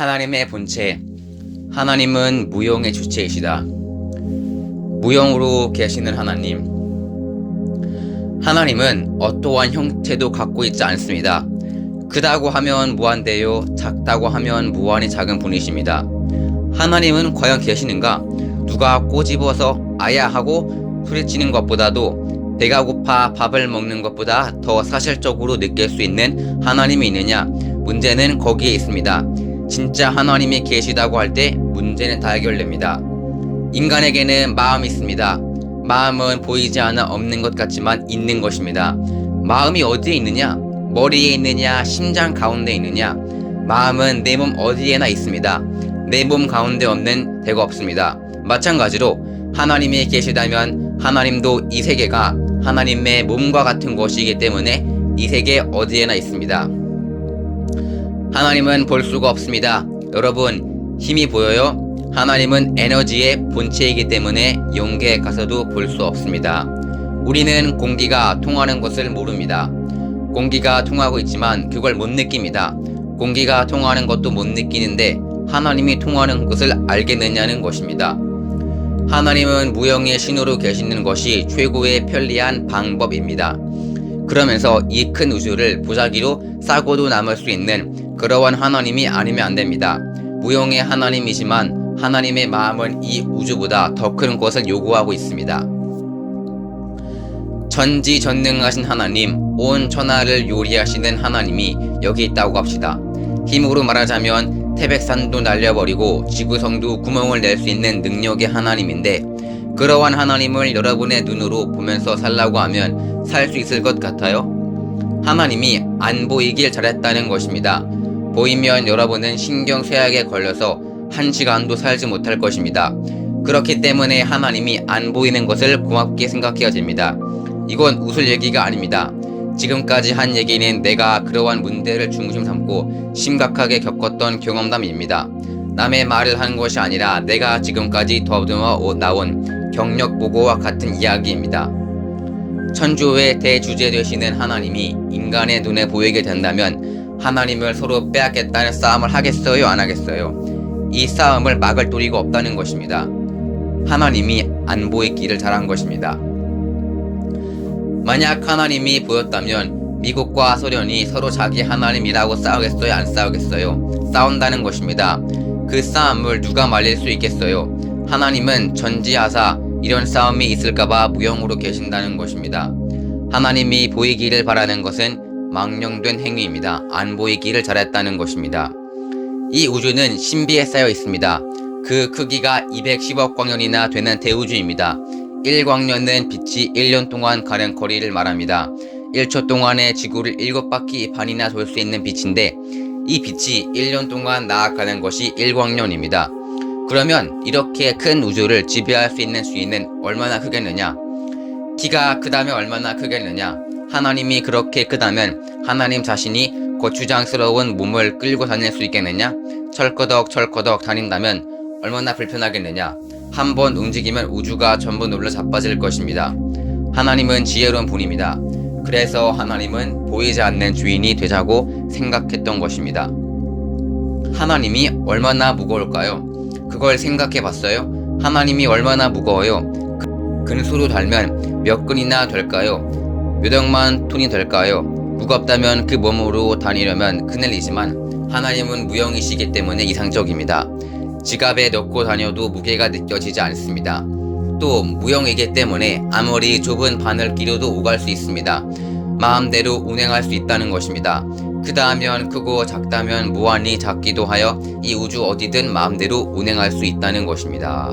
하나님의 본체, 하나님은 무용의 주체이시다. 무용으로 계시는 하나님. 하나님은 어떠한 형태도 갖고 있지 않습니다. 크다고 하면 무한대요, 작다고 하면 무한히 작은 분이십니다. 하나님은 과연 계시는가? 누가 꼬집어서 아야 하고 소리치는 것보다도 배가 고파 밥을 먹는 것보다 더 사실적으로 느낄 수 있는 하나님이 있느냐? 문제는 거기에 있습니다. 진짜 하나님이 계시다고 할 때 문제는 다 해결됩니다. 인간에게는 마음이 있습니다. 마음은 보이지 않아 없는 것 같지만 있는 것입니다. 마음이 어디에 있느냐? 머리에 있느냐? 심장 가운데 있느냐? 마음은 내 몸 어디에나 있습니다. 내 몸 가운데 없는 데가 없습니다. 마찬가지로 하나님이 계시다면 하나님도 이 세계가 하나님의 몸과 같은 것이기 때문에 이 세계 어디에나 있습니다. 하나님은 볼 수가 없습니다. 여러분, 힘이 보여요? 하나님은 에너지의 본체이기 때문에 영계에 가서도 볼 수 없습니다. 우리는 공기가 통하는 것을 모릅니다. 공기가 통하고 있지만 그걸 못 느낍니다. 공기가 통하는 것도 못 느끼는데 하나님이 통하는 것을 알겠느냐는 것입니다. 하나님은 무형의 신으로 계시는 것이 최고의 편리한 방법입니다. 그러면서 이 큰 우주를 보자기로 싸고도 남을 수 있는 그러한 하나님이 아니면 안 됩니다. 무형의 하나님이지만 하나님의 마음은 이 우주보다 더 큰 것을 요구하고 있습니다. 전지전능하신 하나님, 온 천하를 요리하시는 하나님이 여기 있다고 합시다. 힘으로 말하자면 태백산도 날려버리고 지구성도 구멍을 낼 수 있는 능력의 하나님인데, 그러한 하나님을 여러분의 눈으로 보면서 살라고 하면 살 수 있을 것 같아요? 하나님이 안 보이길 잘했다는 것입니다. 보이면 여러분은 신경쇠약에 걸려서 한 시간도 살지 못할 것입니다. 그렇기 때문에 하나님이 안 보이는 것을 고맙게 생각해야 됩니다. 이건 웃을 얘기가 아닙니다. 지금까지 한 얘기는 내가 그러한 문제를 중심 삼고 심각하게 겪었던 경험담입니다. 남의 말을 하는 것이 아니라 내가 지금까지 더듬어 나온 경력 보고와 같은 이야기입니다. 천주의 대주제 되시는 하나님이 인간의 눈에 보이게 된다면 하나님을 서로 빼앗겠다는 싸움을 하겠어요, 안 하겠어요? 이 싸움을 막을 도리가 없다는 것입니다. 하나님이 안 보이기를 잘한 것입니다. 만약 하나님이 보였다면 미국과 소련이 서로 자기 하나님이라고 싸우겠어요, 안 싸우겠어요? 싸운다는 것입니다. 그 싸움을 누가 말릴 수 있겠어요? 하나님은 전지하사 이런 싸움이 있을까봐 무형으로 계신다는 것입니다. 하나님이 보이기를 바라는 것은 망령된 행위입니다. 안 보이기를 잘했다는 것입니다. 이 우주는 신비에 쌓여 있습니다. 그 크기가 210억 광년이나 되는 대우주입니다. 1광년은 빛이 1년 동안 가는 거리를 말합니다. 1초 동안에 지구를 7바퀴 반이나 돌 수 있는 빛인데 이 빛이 1년 동안 나아가는 것이 1광년입니다. 그러면 이렇게 큰 우주를 지배할 수 있는 주인은 얼마나 크겠느냐? 키가 크다면 얼마나 크겠느냐? 하나님이 그렇게 크다면 하나님 자신이 거추장스러운 몸을 끌고 다닐 수 있겠느냐? 철커덕 다닌다면 얼마나 불편하겠느냐? 한번 움직이면 우주가 전부 놀라 자빠질 것입니다. 하나님은 지혜로운 분입니다. 그래서 하나님은 보이지 않는 주인이 되자고 생각했던 것입니다. 하나님이 얼마나 무거울까요? 그걸 생각해 봤어요? 하나님이 얼마나 무거워요? 근수로 달면 몇 근이나 될까요? 몇 억만 톤이 될까요? 무겁다면 그 몸으로 다니려면 큰일이지만 하나님은 무형이시기 때문에 이상적입니다. 지갑에 넣고 다녀도 무게가 느껴지지 않습니다. 또 무형이기 때문에 아무리 좁은 바늘기로도 오갈 수 있습니다. 마음대로 운행할 수 있다는 것입니다. 크다면 크고 작다면 무한히 작기도 하여 이 우주 어디든 마음대로 운행할 수 있다는 것입니다.